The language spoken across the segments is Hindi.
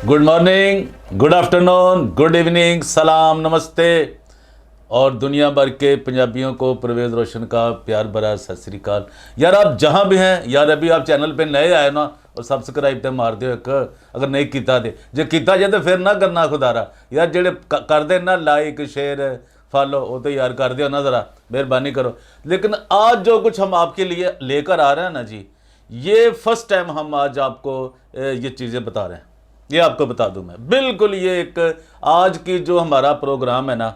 Good morning, good afternoon, good evening, सलाम, नमस्ते और दुनिया भर के पंजाबियों को परवेज़ रोशन का प्यार भरा सत श्री अकाल। यार आप जहाँ भी हैं यार, अभी आप चैनल पे नए आए ना और सब्सक्राइब तो मार दियो एक, अगर नहीं किया तो जो किया जाए तो फिर ना करना खुदारा यार, जेडे कर दे ना लाइक शेयर फॉलो वो तो यार कर दियो ना, ज़रा मेहरबानी करो। लेकिन आज जो कुछ हम आपके लिए लेकर आ रहे हैं ना जी, ये फर्स्ट टाइम हम आज आपको ये चीज़ें बता रहे हैं। ये आपको बता दूं मैं बिल्कुल, ये एक आज की जो हमारा प्रोग्राम है ना,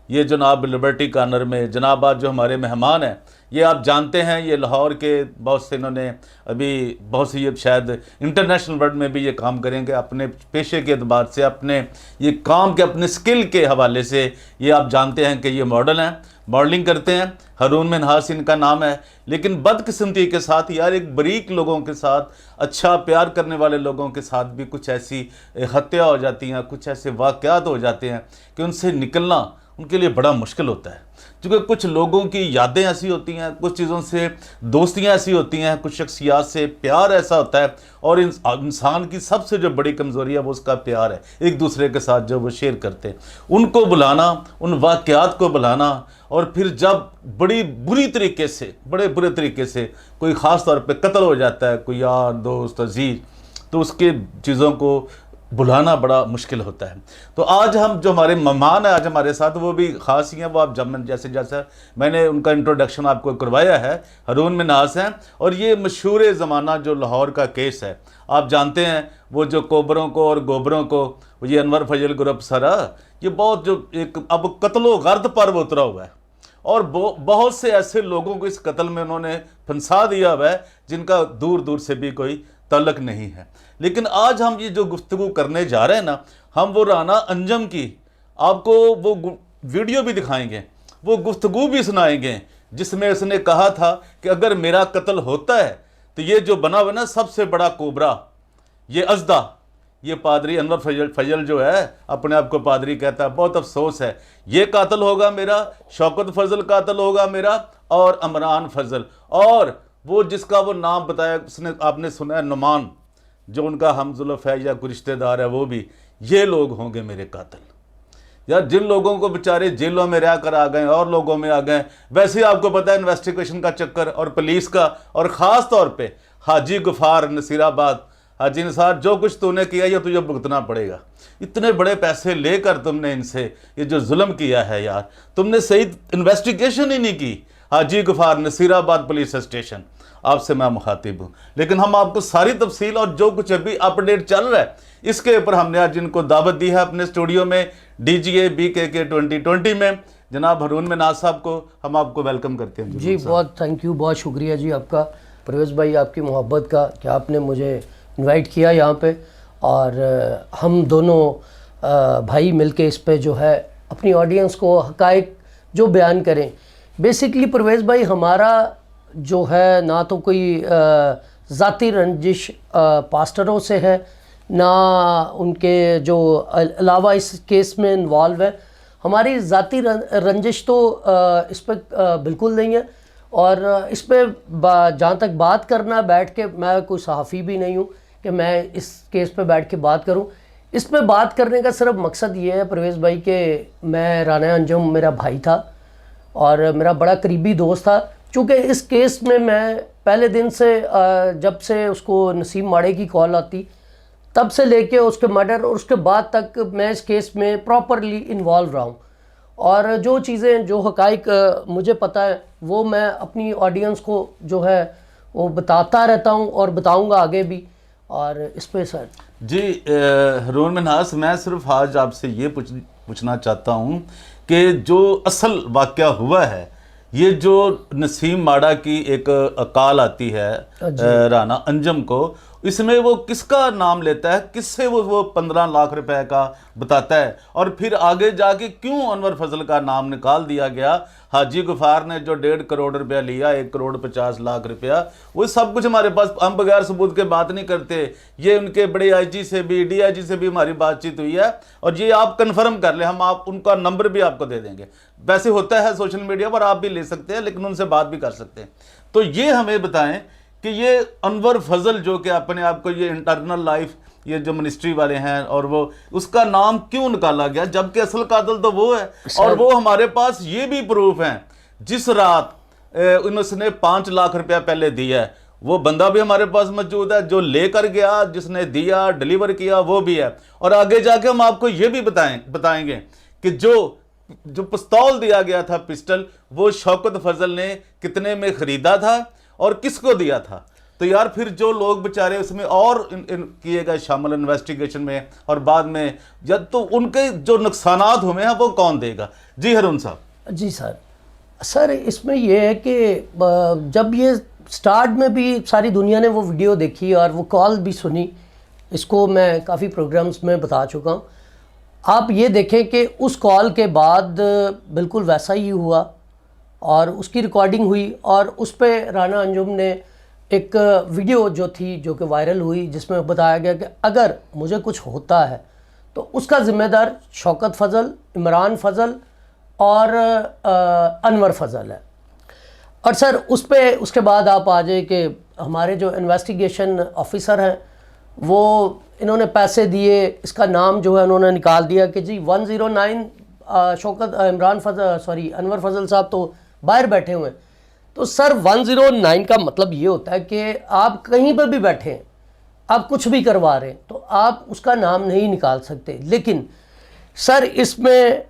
ये जनाब लिबर्टी कॉर्नर में जनाब आज जो हमारे मेहमान हैं, ये आप जानते हैं ये लाहौर के बहुत से, इन्होंने अभी बहुत सी, ये शायद इंटरनेशनल वर्ल्ड में भी ये काम करेंगे अपने पेशे के अतबार से, अपने ये काम के अपने स्किल के हवाले से। ये आप जानते हैं कि ये मॉडल हैं, मॉडलिंग करते हैं। हारून मिन्हास इनका नाम है। लेकिन बदकिस्मती के साथ यार, एक बरीक लोगों के साथ, अच्छा प्यार करने वाले लोगों के साथ भी कुछ ऐसी हत्या हो जाती हैं, कुछ ऐसे वाक़यात हो जाते हैं कि उनसे निकलना उनके लिए बड़ा मुश्किल होता है। क्योंकि कुछ लोगों की यादें ऐसी होती हैं, कुछ चीज़ों से दोस्तियां ऐसी होती हैं, कुछ शख्सियात से प्यार ऐसा होता है, और इंसान की सबसे जो बड़ी कमज़ोरी है वो उसका प्यार है एक दूसरे के साथ जो वो शेयर करते हैं। उनको बुलाना, उन वाक़यात को बुलाना, और फिर जब बड़ी बुरी तरीके से, बड़े बुरे तरीके से कोई ख़ास तौर पे कत्ल हो जाता है, कोई यार दोस्त अजीज़, तो उसके चीज़ों को बुलाना बड़ा मुश्किल होता है। तो आज हम जो हमारे मेहमान हैं आज हमारे साथ, वो भी ख़ास ही हैं। वो आप जब जैसे जैसे मैंने उनका इंट्रोडक्शन आपको करवाया है, हारून मिन्हास हैं। और ये मशहूर ज़माना जो लाहौर का केस है, आप जानते हैं, वो जो कोबरों को और गोबरों को, ये अनवर फजल ग्रुप सरा, ये बहुत जो एक अब कत्लो गर्द पर वो उतरा हुआ है, और बहुत से ऐसे लोगों को इस कत्ल में उन्होंने फंसा दिया हुआ है जिनका दूर दूर से भी कोई तल्लक नहीं है। लेकिन आज हम ये जो गुफ्तगू करने जा रहे हैं ना, हम वो राना अंजम की आपको वो वीडियो भी दिखाएंगे, वो गुफ्तगू भी सुनाएंगे जिसमें उसने कहा था कि अगर मेरा कत्ल होता है तो ये जो बना हुआ ना सबसे बड़ा कोबरा, ये अज़दा, ये पादरी अनवर फजल जो है अपने आप को पादरी कहता है, बहुत अफसोस है, ये कातल होगा मेरा, शौकत फजल कातल होगा मेरा, और अमरान फजल, और वो जिसका वो नाम बताया उसने, आपने सुना है नुमान, जो उनका हमजुल्फ है या कोई रिश्तेदार है, वो भी, ये लोग होंगे मेरे कातिल। यार जिन लोगों को बेचारे जेलों में रह कर आ गए और लोगों में आ गए, वैसे ही आपको पता है इन्वेस्टिगेशन का चक्कर और पुलिस का, और ख़ास तौर पे हाजी गफ़ार नसीराबाद, हाजी निसार, जो कुछ तूने किया ये तुझे भुगतना पड़ेगा। इतने बड़े पैसे लेकर तुमने इनसे ये जो जुल्म किया है यार, तुमने सही इन्वेस्टिगेशन ही नहीं की। हाजी गफ़ार नसीराबाद पुलिस स्टेशन, आपसे मैं मुखातिब हूँ। लेकिन हम आपको सारी तफसील और जो कुछ अभी अपडेट चल रहा है इसके ऊपर हमने आज इनको दावत दी है अपने स्टूडियो में, DGA BKK 2020 में। जनाब हारून मिन्हास साहब को हम आपको वेलकम करते हैं जी। बहुत थैंक यू, बहुत शुक्रिया जी आपका परवेज़ भाई, आपकी मोहब्बत का कि आपने मुझे इनवाइट किया यहाँ पे, और हम दोनों भाई मिलके इस पे जो है अपनी ऑडियंस को हक़ाइक़ जो बयान करें। बेसिकली परवेज़ भाई, हमारा जो है ना तो कोई ज़ाती रंजिश पास्टरों से है, ना उनके जो अलावा इस केस में इन्वॉल्व है। हमारी ज़ाती रंजिश तो इस पर बिल्कुल नहीं है, और इस पर जहाँ तक बात करना बैठ के, मैं कोई सहाफ़ी भी नहीं हूँ कि मैं इस केस पे बैठ के बात करूँ। इस पे बात करने का सिर्फ मकसद ये है परवेज़ भाई कि मैं राना अंजुम मेरा भाई था और मेरा बड़ा करीबी दोस्त था। चूँकि इस केस में मैं पहले दिन से, जब से उसको नसीम माड़े की कॉल आती तब से लेके उसके मर्डर और उसके बाद तक मैं इस केस में प्रॉपरली इन्वॉल्व रहा हूँ, और जो चीज़ें, जो हक़ाइक़ मुझे पता है वो मैं अपनी ऑडियंस को जो है वो बताता रहता हूँ और बताऊँगा आगे भी। और इस पे सर जी हारून मिन्हास, मैं सिर्फ आज आपसे ये पूछना चाहता हूँ कि जो असल वाक़या हुआ है, ये जो नसीम माड़ा की एक कॉल आती है राना अंजम को, इसमें वो किसका नाम लेता है, किससे वो 15 लाख रुपए का बताता है, और फिर आगे जाके क्यों अनवर फजल का नाम निकाल दिया गया। हाजी गफ़ार ने जो 1.5 करोड़ रुपया लिया, 1 करोड़ 50 लाख रुपया, वो सब कुछ हमारे पास, हम बगैर सबूत के बात नहीं करते। ये उनके बड़े IG से भी, DIG से भी हमारी बातचीत हुई है, और ये आप कन्फर्म कर लें, हम आप उनका नंबर भी आपको दे देंगे। वैसे होता है सोशल मीडिया पर, आप भी ले सकते हैं, लेकिन उनसे बात भी कर सकते हैं। तो ये हमें बताएं कि ये अनवर फजल जो कि अपने आप को ये इंटरनल लाइफ ये जो मिनिस्ट्री वाले हैं, और वो उसका नाम क्यों निकाला गया, जबकि असल कातिल तो वो है। और वो हमारे पास ये भी प्रूफ है, जिस रात उसने 5 लाख रुपया पहले दिया है, वो बंदा भी हमारे पास मौजूद है, जो लेकर गया, जिसने दिया, डिलीवर किया, वो भी है। और आगे जाके हम आपको ये भी बताएंगे कि जो पिस्तौल दिया गया था, पिस्टल, वो शौकत फजल ने कितने में खरीदा था और किसको दिया था। तो यार फिर जो लोग बेचारे उसमें और किए गए शामिल इन्वेस्टिगेशन में, और बाद में जब तो उनके जो नुकसानात हुए हैं वो कौन देगा। जी हरून साहब। जी सर इसमें यह है कि जब ये स्टार्ट में भी सारी दुनिया ने वो वीडियो देखी और वो कॉल भी सुनी, इसको मैं काफ़ी प्रोग्राम्स में बता चुका हूँ। आप ये देखें कि उस कॉल के बाद बिल्कुल वैसा ही हुआ और उसकी रिकॉर्डिंग हुई, और उस पर राना अंजुम ने एक वीडियो जो थी, जो कि वायरल हुई, जिसमें बताया गया कि अगर मुझे कुछ होता है तो उसका ज़िम्मेदार शौकत फ़ज़ल, इमरान फ़ज़ल और अनवर फ़ज़ल है। और सर उसके बाद आप आ जाए कि हमारे जो इन्वेस्टिगेशन ऑफिसर हैं, वो इन्होंने पैसे दिए, इसका नाम जो है उन्होंने निकाल दिया कि जी 109 शौकत इमरान फ़ज़ल सॉरी अनवर फ़ज़ल साहब तो बाहर बैठे हुए हैं। तो सर 109 का मतलब ये होता है कि आप कहीं पर भी बैठे हैं, आप कुछ भी करवा रहे हैं, तो आप उसका नाम नहीं निकाल सकते। लेकिन सर इसमें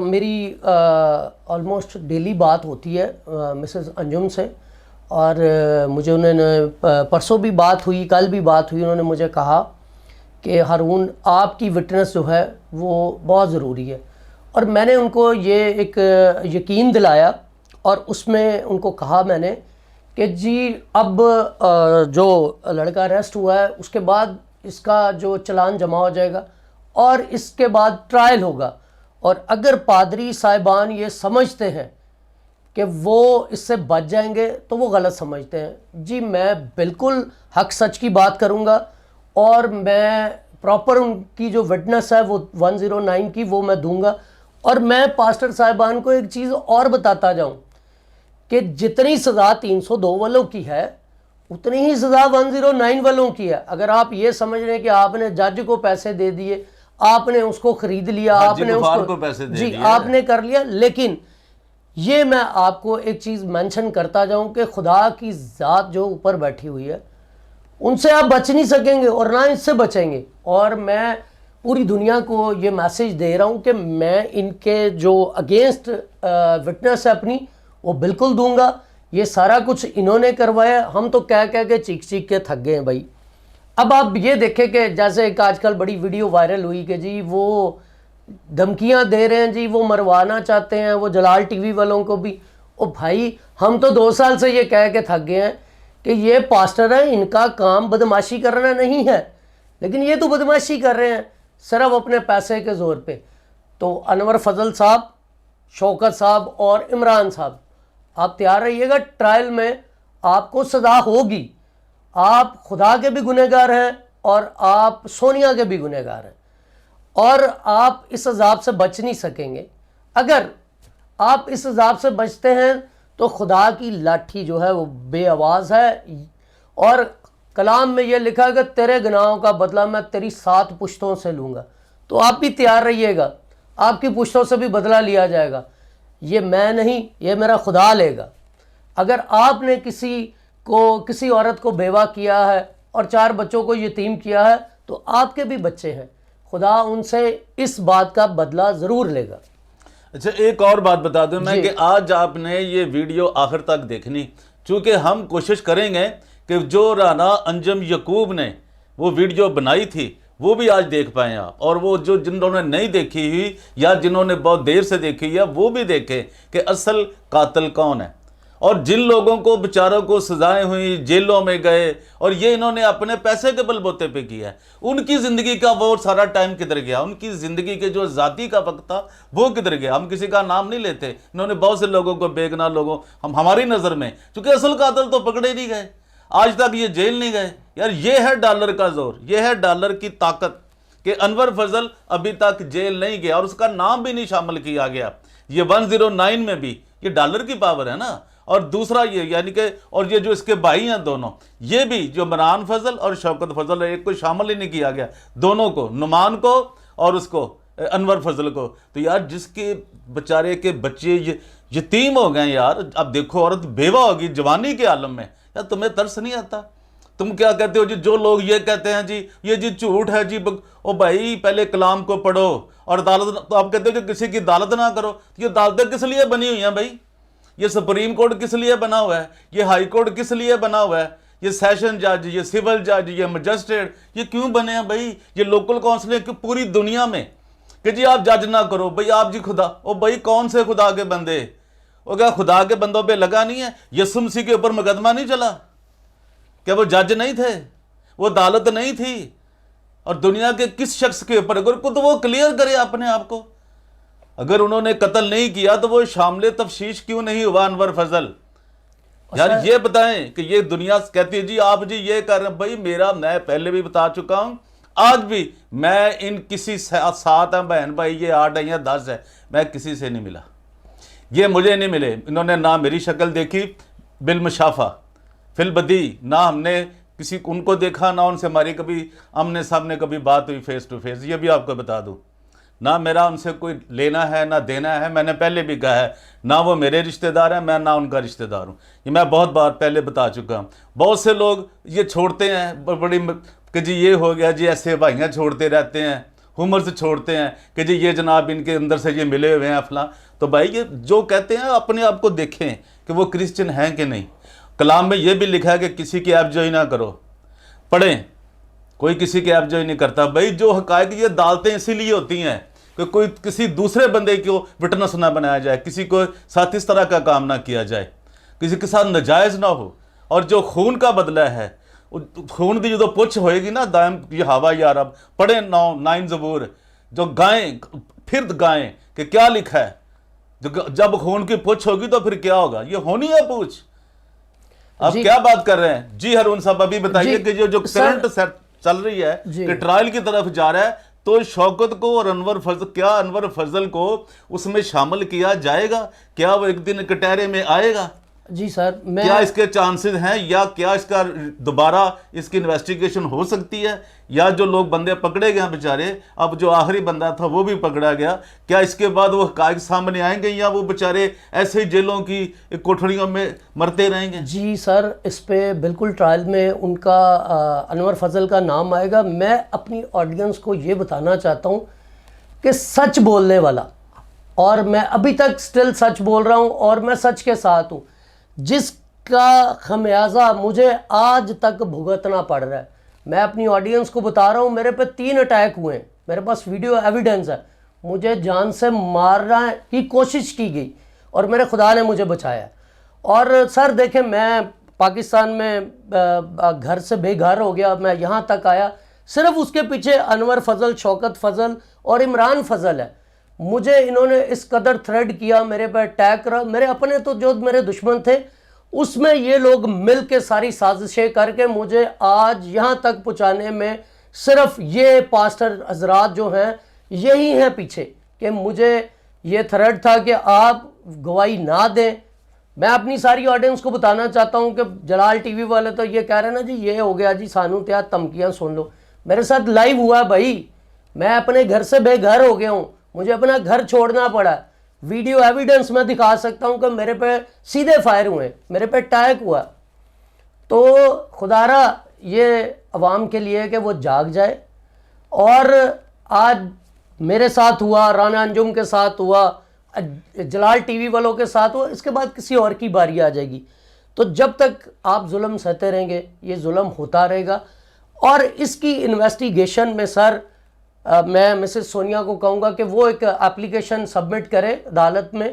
मेरी ऑलमोस्ट डेली बात होती है मिसेस अंजुम से, और मुझे उन्होंने परसों भी बात हुई, कल भी बात हुई। उन्होंने मुझे कहा कि हारून आपकी विटनेस जो है वो बहुत ज़रूरी है, और मैंने उनको ये एक यकीन दिलाया, और उसमें उनको कहा मैंने कि जी अब जो लड़का अरेस्ट हुआ है उसके बाद इसका जो चालान जमा हो जाएगा और इसके बाद ट्रायल होगा, और अगर पादरी साहिबान ये समझते हैं कि वो इससे बच जाएंगे तो वो गलत समझते हैं। जी मैं बिल्कुल हक सच की बात करूँगा, और मैं प्रॉपर उनकी जो विटनेस है वो 109 की वो मैं दूंगा। और मैं पास्टर साहिबान को एक चीज़ और बताता जाऊं कि जितनी सज़ा 302 वालों की है उतनी ही सज़ा 109 वालों की है। अगर आप ये समझ रहे हैं कि आपने जज को पैसे दे दिए, आपने उसको खरीद लिया, आपने उसको पैसे दे जी दिए, आपने कर लिया, लेकिन ये मैं आपको एक चीज़ मेंशन करता जाऊं कि खुदा की ज़ात जो ऊपर बैठी हुई है उनसे आप बच नहीं सकेंगे और ना इससे बचेंगे। और मैं पूरी दुनिया को ये मैसेज दे रहा हूँ कि मैं इनके जो अगेंस्ट विटनेस है अपनी वो बिल्कुल दूंगा। ये सारा कुछ इन्होंने करवाया, हम तो कह के चीख के थक गए हैं भाई। अब आप ये देखें कि जैसे एक आजकल बड़ी वीडियो वायरल हुई कि जी वो धमकियां दे रहे हैं, जी वो मरवाना चाहते हैं वो जलाल टीवी वालों को भी। ओ भाई हम तो 2 साल से ये कह के थक गए हैं कि ये पास्टर है, इनका काम बदमाशी करना नहीं है, लेकिन ये तो बदमाशी कर रहे हैं सिर्फ अपने पैसे के ज़ोर पे। तो अनवर फजल साहब, शौकत साहब और इमरान साहब, आप तैयार रहिएगा, ट्रायल में आपको सज़ा होगी। आप खुदा के भी गुनहगार हैं और आप सोनिया के भी गुनहगार हैं, और आप इस अजाब से बच नहीं सकेंगे। अगर आप इस अजाब से बचते हैं तो खुदा की लाठी जो है वो बेआवाज़ है, और कलाम में ये लिखा है कि तेरे गुनाहों का बदला मैं तेरी 7 पुश्तों से लूँगा। तो आप भी तैयार रहिएगा, आपकी पुश्तों से भी बदला लिया जाएगा। ये मैं नहीं, ये मेरा खुदा लेगा। अगर आपने किसी औरत को बेवा किया है और 4 बच्चों को यतीम किया है तो आपके भी बच्चे हैं, खुदा उनसे इस बात का बदला ज़रूर लेगा। अच्छा एक और बात बता दूं मैं कि आज आपने ये वीडियो आखिर तक देखनी, चूँकि हम कोशिश करेंगे कि जो राना अंजुम यकूब ने वो वीडियो बनाई थी वो भी आज देख पाएँ आप, और वो जो जिन्होंने नहीं देखी हुई या जिन्होंने बहुत देर से देखी हुई है वो भी देखें कि असल कातिल कौन है। और जिन लोगों को बेचारों को सजाएं हुई, जेलों में गए, और ये इन्होंने अपने पैसे के बलबूते पे किया है, उनकी ज़िंदगी का वो सारा टाइम किधर गया, उनकी ज़िंदगी के जो ज़ाती का वक्त था वो किधर गया। हम किसी का नाम नहीं लेते, इन्होंने बहुत से लोगों को, बेगुनाह लोगों, हमारी नज़र में, क्योंकि असल कातिल तो पकड़े नहीं गए, आज तक ये जेल नहीं गए। यार ये है डॉलर का जोर, ये है डॉलर की ताकत कि अनवर फजल अभी तक जेल नहीं गया और उसका नाम भी नहीं शामिल किया गया। ये 109 में भी ये डॉलर की पावर है ना। और दूसरा ये यानी कि और ये जो इसके भाई हैं दोनों, ये भी जो इमरान फजल और शौकत फजल, एक को शामिल ही नहीं किया गया, दोनों को, नुमान को और उसको अनवर फजल को। तो यार जिसके बेचारे के बच्चे यतीम हो गए यार, अब देखो औरत बेवा होगी जवानी के आलम में, यार तुम्हें तरस नहीं आता? तुम क्या कहते हो जी, जो लोग ये कहते हैं जी ये जी झूठ है जी, ओ भाई पहले कलाम को पढ़ो और अदालत, तो आप कहते हो कि किसी की अदालत ना करो, तो ये अदालतें किस लिए बनी हुई हैं भाई? ये सुप्रीम कोर्ट किस लिए बना हुआ है? ये हाई कोर्ट किस लिए बना हुआ है? ये सेशन जज, ये सिविल जज, ये मजिस्ट्रेट, ये क्यों बने हैं भाई? ये लोकल काउंसिल की पूरी दुनिया में कि जी आप जज ना करो भाई, आप जी खुदा, ओ भाई कौन से खुदा के बंदे? वो क्या खुदा के बंदों पे लगा नहीं है? यसु मसीह के ऊपर मुकदमा नहीं चला? क्या वो जज नहीं थे? वो अदालत नहीं थी? और दुनिया के किस शख्स के ऊपर, अगर खुद वो क्लियर करे अपने आप को, अगर उन्होंने कत्ल नहीं किया तो वो शामिल तफ्शीश क्यों नहीं हुआ अनवर फजल? यार ये बताएं कि ये दुनिया कहती है जी आप जी ये कर रहे हैं। भाई मेरा, मैं पहले भी बता चुका हूं, आज भी मैं इन किसी 7 है बहन भाई, ये 8 है या 10 है, मैं किसी से नहीं मिला, ये मुझे नहीं मिले। इन्होंने ना मेरी शक्ल देखी बिलमुशाफा फिलबदी, ना हमने किसी उनको देखा, ना उनसे हमारी कभी आमने सामने कभी बात हुई फेस टू फेस, ये भी आपको बता दूं। ना मेरा उनसे कोई लेना है ना देना है, मैंने पहले भी कहा है, ना वो मेरे रिश्तेदार हैं, मैं ना उनका रिश्तेदार हूँ, ये मैं बहुत बार पहले बता चुका हूँ। बहुत से लोग ये छोड़ते हैं बड़ी कि जी ये हो गया जी, ऐसे भाइयाँ छोड़ते रहते हैं, उम्र से छोड़ते हैं कि जी ये जनाब इनके अंदर से ये मिले हुए हैं फलां। तो भाई ये जो कहते हैं अपने आप को देखें कि वो क्रिश्चियन हैं कि नहीं। कलाम में ये भी लिखा है कि किसी की ऐबजोई ना करो, पढ़ें, कोई किसी की ऐबजोई नहीं करता। भाई जो हकायक, ये अदालतें इसीलिए होती हैं कि कोई किसी दूसरे बंदे को विटनेस ना बनाया जाए, किसी को साथ इस तरह का काम ना किया जाए, किसी के साथ नाजायज़ ना हो। और जो खून का बदला है, खून की जो पुछ होएगी ना, दायम ये हवा या रब, पढ़े 9 ज़बूर, जो गाएं फिर गाएं कि क्या लिखा है, जब खून की पुछ होगी तो फिर क्या होगा, ये होनी है पूछ। आप क्या बात कर रहे हैं जी हरून साहब? अभी बताइए कि जो करंट चल रही है कि ट्रायल की तरफ जा रहा है, तो शौकत को और अनवर फजल, क्या अनवर फजल को उसमें शामिल किया जाएगा? क्या वो एक दिन कटहरे में आएगा? जी सर, मैं क्या इसके चांसेस हैं, या क्या इसका दोबारा इसकी इन्वेस्टिगेशन हो सकती है, या जो लोग बंदे पकड़े गए बेचारे, अब जो आखिरी बंदा था वो भी पकड़ा गया, क्या इसके बाद वो हकायक सामने आएंगे, या वो बेचारे ऐसे ही जेलों की कोठरियों में मरते रहेंगे? जी सर, इस पे बिल्कुल ट्रायल में उनका अनवर फजल का नाम आएगा। मैं अपनी ऑडियंस को ये बताना चाहता हूँ कि सच बोलने वाला, और मैं अभी तक स्टिल सच बोल रहा हूँ और मैं सच के साथ हूँ, जिसका खमियाजा मुझे आज तक भुगतना पड़ रहा है। मैं अपनी ऑडियंस को बता रहा हूँ, मेरे पे 3 अटैक हुए हैं, मेरे पास वीडियो एविडेंस है, मुझे जान से मारने की कोशिश की गई और मेरे खुदा ने मुझे बचाया। और सर देखें, मैं पाकिस्तान में घर से बेघर हो गया, मैं यहाँ तक आया, सिर्फ उसके पीछे अनवर फजल, शौकत फजल और इमरान फजल है। मुझे इन्होंने इस कदर थ्रेड किया, मेरे पर अटैक करा, मेरे अपने तो जो मेरे दुश्मन थे उसमें ये लोग मिल के सारी साजिशें करके मुझे आज यहाँ तक पहुँचाने में सिर्फ ये पास्टर हजरात जो हैं यही हैं पीछे, कि मुझे ये थ्रेड था कि आप गवाही ना दें। मैं अपनी सारी ऑडियंस को बताना चाहता हूँ कि जलाल टीवी वाले तो ये कह रहे हैं ना जी ये हो गया जी, सानू त्या धमकियाँ सुन लो। मेरे साथ लाइव हुआ भाई, मैं अपने घर से बेघर हो गया हूँ, मुझे अपना घर छोड़ना पड़ा। वीडियो एविडेंस में दिखा सकता हूँ कि मेरे पे सीधे फायर हुए, मेरे पे अटैक हुआ। तो खुदारा ये अवाम के लिए कि वो जाग जाए। और आज मेरे साथ हुआ, राना अंजुम के साथ हुआ, जलाल टीवी वालों के साथ हुआ, इसके बाद किसी और की बारी आ जाएगी। तो जब तक आप जुल्म सहते रहेंगे ये जुल्म होता रहेगा। और इसकी इन्वेस्टिगेशन में सर मैं मिसेस सोनिया को कहूँगा कि वो एक एप्लीकेशन सबमिट करे अदालत में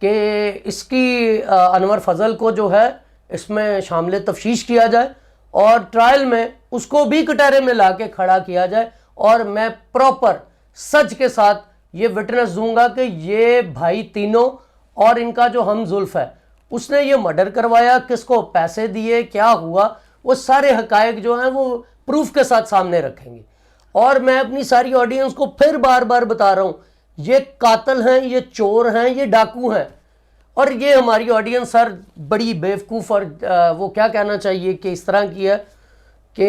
कि इसकी अनवर फजल को जो है इसमें शामिल तफ्तीश किया जाए और ट्रायल में उसको भी कटहरे में ला के खड़ा किया जाए। और मैं प्रॉपर सच के साथ ये विटनेस दूंगा कि ये भाई तीनों और इनका जो हम जुल्फ है, उसने ये मर्डर करवाया, किसको पैसे दिए, क्या हुआ, वो सारे हकायक जो हैं वो प्रूफ के साथ सामने रखेंगे। और मैं अपनी सारी ऑडियंस को फिर बार बार बता रहा हूँ, ये कातिल हैं, ये चोर हैं, ये डाकू हैं। और ये हमारी ऑडियंस सर बड़ी बेवकूफ़ और वो क्या कहना चाहिए कि इस तरह की है कि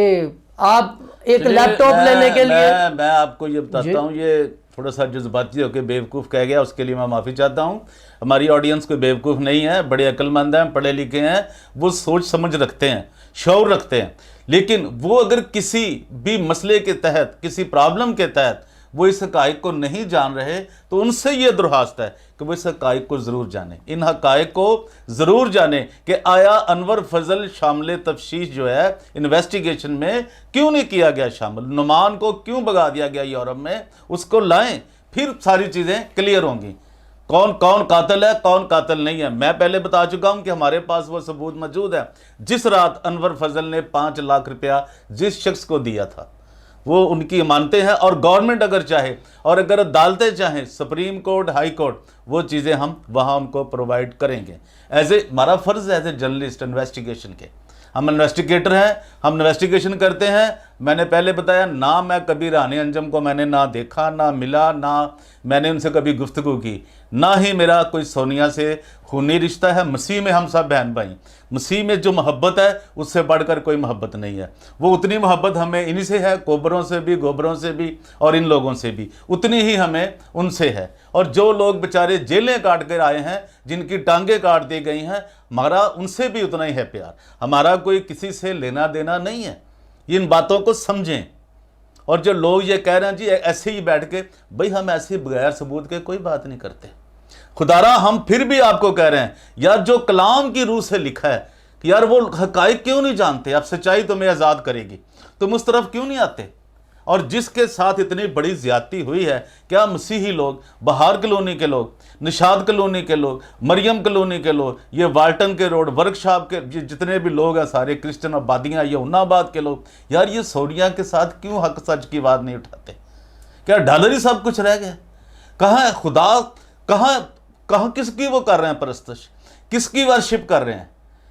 आप एक लैपटॉप लेने के लिए। मैं आपको ये बताता हूँ, ये थोड़ा सा जज्बाती होकर बेवकूफ़ कह गया, उसके लिए मैं माफ़ी चाहता हूँ। हमारी ऑडियंस कोई बेवकूफ़ नहीं है, बड़े अक्लमंद हैं, पढ़े लिखे हैं, वो सोच समझ रखते हैं, शौर रखते हैं। लेकिन वो अगर किसी भी मसले के तहत, किसी प्रॉब्लम के तहत वो इस हक़ाइक़ को नहीं जान रहे, तो उनसे ये दरख्वास्त है कि वो इस हक़ाइक़ को ज़रूर जाने, इन हक़ाइक़ को ज़रूर जाने कि आया अनवर फजल शामिल तफ्तीश जो है इन्वेस्टिगेशन में क्यों नहीं किया गया शामिल, नुमान को क्यों भगा दिया गया यूरोप में, उसको लाएं, फिर सारी चीज़ें क्लियर होंगी। कौन कौन कातिल है, कौन कातिल नहीं है। मैं पहले बता चुका हूं कि हमारे पास वो सबूत मौजूद है। जिस रात अनवर फजल ने 5 लाख रुपया जिस शख्स को दिया था, वो उनकी अमानतें हैं, और गवर्नमेंट अगर चाहे और अगर अदालतें चाहें, सुप्रीम कोर्ट, हाई कोर्ट, वो चीज़ें हम वहाँ उनको प्रोवाइड करेंगे। एज ए हमारा फ़र्ज़ है एज ए जर्नलिस्ट इन्वेस्टिगेशन के, हम इन्वेस्टिगेटर हैं, हम इन्वेस्टिगेशन करते हैं। मैंने पहले बताया ना, मैं कभी रानी अंजम को मैंने ना देखा, ना मिला, ना मैंने उनसे कभी गुफ्तगू की, ना ही मेरा कोई सोनिया से खूनी रिश्ता है। मसीह में हम सब बहन भाई, मसीह में जो मोहब्बत है उससे बढ़कर कोई मोहब्बत नहीं है। वो उतनी मोहब्बत हमें इन्हीं से है, कोबरों से भी, गोबरों से भी, और इन लोगों से भी उतनी ही हमें उनसे है। और जो लोग बेचारे जेलें काट कर आए हैं, जिनकी टांगें काट दी गई हैं, हमारा उनसे भी उतना ही है प्यार। हमारा कोई किसी से लेना देना नहीं है, इन बातों को समझें। और जो लोग ये कह रहे हैं जी ऐसे ही बैठ के, भाई हम ऐसे बगैर सबूत के कोई बात नहीं करते। खुदारा हम फिर भी आपको कह रहे हैं यार, जो कलाम की रूह से लिखा है कि यार वो हक़ाइक़ क्यों नहीं जानते, अब सच्चाई तुम्हें आज़ाद करेगी, तुम उस तरफ क्यों नहीं आते। और जिसके साथ इतनी बड़ी ज़्यादती हुई है, क्या मसीही लोग, बहार कॉलोनी के लोग, निशाद कॉलोनी के लोग, मरियम कॉलोनी के लोग, ये वाल्टन के रोड, वर्कशॉप के जितने भी लोग हैं सारे क्रिश्चियन आबादियाँ, ये उन्नाबाद के लोग, यार ये सोनिया के साथ क्यों हक सच की बात नहीं उठाते। क्या डॉलर ही सब कुछ रह गया? कहाँ है खुदा, कहाँ कहाँ किसकी वो कर रहे हैं परस्तश, किसकी वर्शिप कर रहे हैं।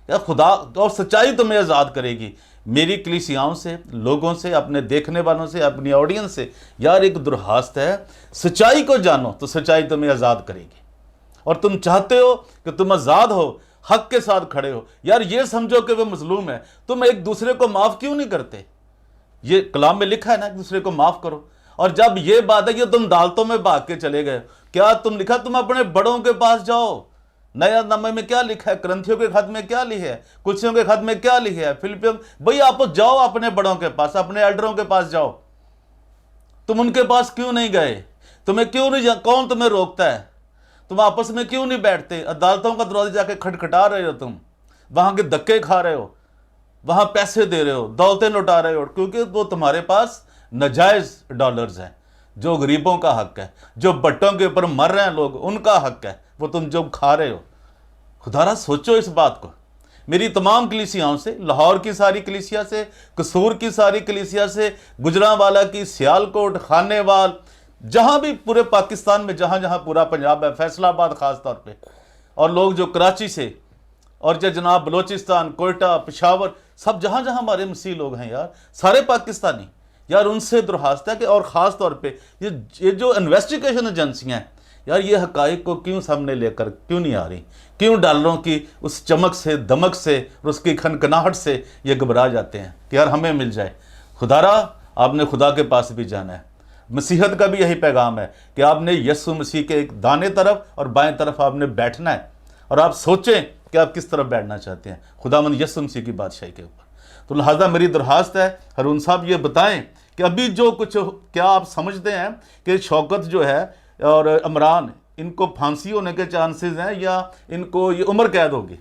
या खुदा और सच्चाई तुम्हें आज़ाद करेगी। मेरी कलीसियाओं से, लोगों से, अपने देखने वालों से, अपनी ऑडियंस से यार एक दरख्वास्त है, सच्चाई को जानो तो सच्चाई तुम्हें आज़ाद करेगी। और तुम चाहते हो कि तुम आज़ाद हो, हक के साथ खड़े हो, यार ये समझो कि वो मजलूम है, तुम एक दूसरे को माफ़ क्यों नहीं करते। ये कलाम में लिखा है ना, एक दूसरे को माफ़ करो। और जब ये बात है कि तुम दालतों में भाग के चले गए, क्या तुम लिखा तुम अपने बड़ों के पास जाओ। नया नामे में क्या लिखा है, क्रंथियों के खत में क्या लिखा है, कुलसियों के खत में क्या लिखा है, फिलिपियों, भाई आप जाओ अपने बड़ों के पास, अपने एल्डरों के पास जाओ। तुम उनके पास क्यों नहीं गए? तुम्हें क्यों नहीं, कौन तुम्हें रोकता है? तुम आपस में क्यों नहीं बैठते? अदालतों का दरवाजा जाके खटखटा रहे हो, तुम वहां के धक्के खा रहे हो, वहां पैसे दे रहे हो, दौलतें लुटा रहे हो, क्योंकि वो तुम्हारे पास नाजायज डॉलर्स हैं। जो गरीबों का हक है, जो बट्टों के ऊपर मर रहे हैं लोग, उनका हक है, वो तुम जो खा रहे हो। खुदारा सोचो इस बात को। मेरी तमाम कलीसियाओं से, लाहौर की सारी कलीसिया से, कसूर की सारी कलीसिया से, गुजरांवाला की, सियालकोट, खानेवाल, जहां भी पूरे पाकिस्तान में जहां जहां पूरा पंजाब है, फैसलाबाद खास तौर पे, और लोग जो कराची से, और जो जनाब बलोचिस्तान, कोयटा, पेशावर, सब जहां जहां हमारे मसीह लोग हैं यार, सारे पाकिस्तानी, यार उनसे दरख्वास्त है कि, और ख़ास तौर पे ये जो इन्वेस्टिगेशन एजेंसियां हैं यार, ये हक़ाइक़ को क्यों सामने लेकर क्यों नहीं आ रही? क्यों डॉलरों की उस चमक से, दमक से और उसकी खनखनाहट से ये घबरा जाते हैं कि यार हमें मिल जाए। खुदारा आपने खुदा के पास भी जाना है। मसीहत का भी यही पैगाम है कि आपने यीशु मसीह के एक दाने तरफ और बाएं तरफ आपने बैठना है, और आप सोचें कि आप किस तरफ बैठना चाहते हैं, खुदावंद यीशु मसीह की बादशाही के ऊपर। तो लिहाजा मेरी दरख्वास्त है, हरून साहब ये बताएं कि अभी जो कुछ, क्या आप समझते हैं कि शौकत जो है और इमरान, इनको फांसी होने के चांसेस हैं या इनको ये उम्र कैद होगी?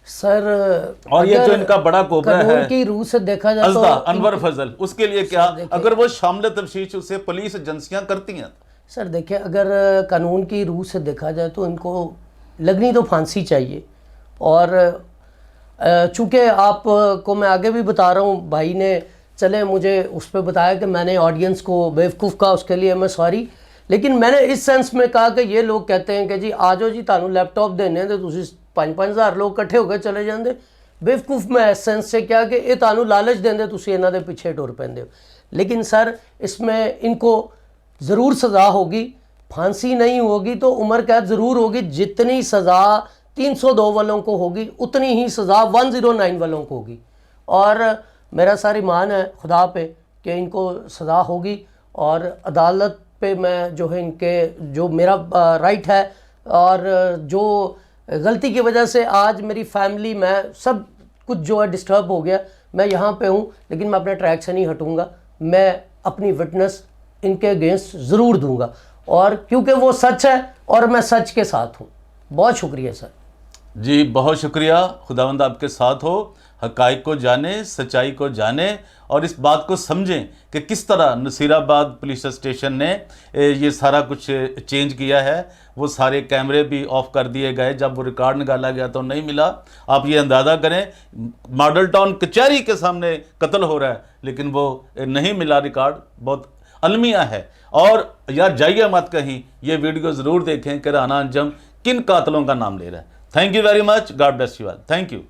सर और ये जो इनका बड़ा कोबरा है की रूह से देखा जाए तो अनवर फजल, उसके लिए क्या, अगर वो शामिल तफ्तीश उसे पुलिस एजेंसियां करती हैं? सर देखिए, अगर कानून की रूह से देखा जाए तो इनको लगनी तो फांसी चाहिए। और चूँकि आपको मैं आगे भी बता रहा हूँ, भाई ने चले मुझे उस पर बताया कि मैंने ऑडियंस को बेवकूफ़ कहा, उसके लिए मैं सॉरी। लेकिन मैंने इस सेंस में कहा कि ये लोग कहते हैं कि जी आ जाओ जी, थानू लैपटॉप देने तो तुम 5-5 हज़ार लोग इकट्ठे होकर चले जाते। बेवकूफ़ मैं इस सेंस से क्या कि ये थानू लालच देंगे, तुम इन्हों के पीछे टुर पैंदे हो। लेकिन सर इसमें इनको ज़रूर सज़ा होगी, फांसी नहीं होगी तो उम्र कैद ज़रूर होगी। जितनी सज़ा 302 वालों को होगी उतनी ही सज़ा 109 वालों को होगी। और मेरा सारी ईमान है खुदा पे कि इनको सज़ा होगी, और अदालत पे मैं जो है इनके जो मेरा राइट है, और जो गलती की वजह से आज मेरी फैमिली में सब कुछ जो है डिस्टर्ब हो गया, मैं यहाँ पे हूँ लेकिन मैं अपने ट्रैक से नहीं हटूँगा। मैं अपनी विटनेस इनके अगेंस्ट ज़रूर दूंगा, और क्योंकि वो सच है और मैं सच के साथ हूँ। बहुत शुक्रिया सर। जी बहुत शुक्रिया, खुदावंद आपके साथ हो। हक़ाइक़ को जाने, सच्चाई को जाने और इस बात को समझें कि किस तरह नसीराबाद पुलिस स्टेशन ने ये सारा कुछ चेंज किया है। वो सारे कैमरे भी ऑफ कर दिए गए, जब वो रिकॉर्ड निकाला गया तो नहीं मिला। आप ये अंदाज़ा करें, मॉडल टाउन कचहरी के सामने कत्ल हो रहा है लेकिन वो नहीं मिला रिकॉर्ड। बहुत अलमिया है। और यार जाइए मत कहीं, ये वीडियो ज़रूर देखें कि राना अंजम किन कातलों का नाम ले रहा है। Thank you very much, God bless you all, thank you.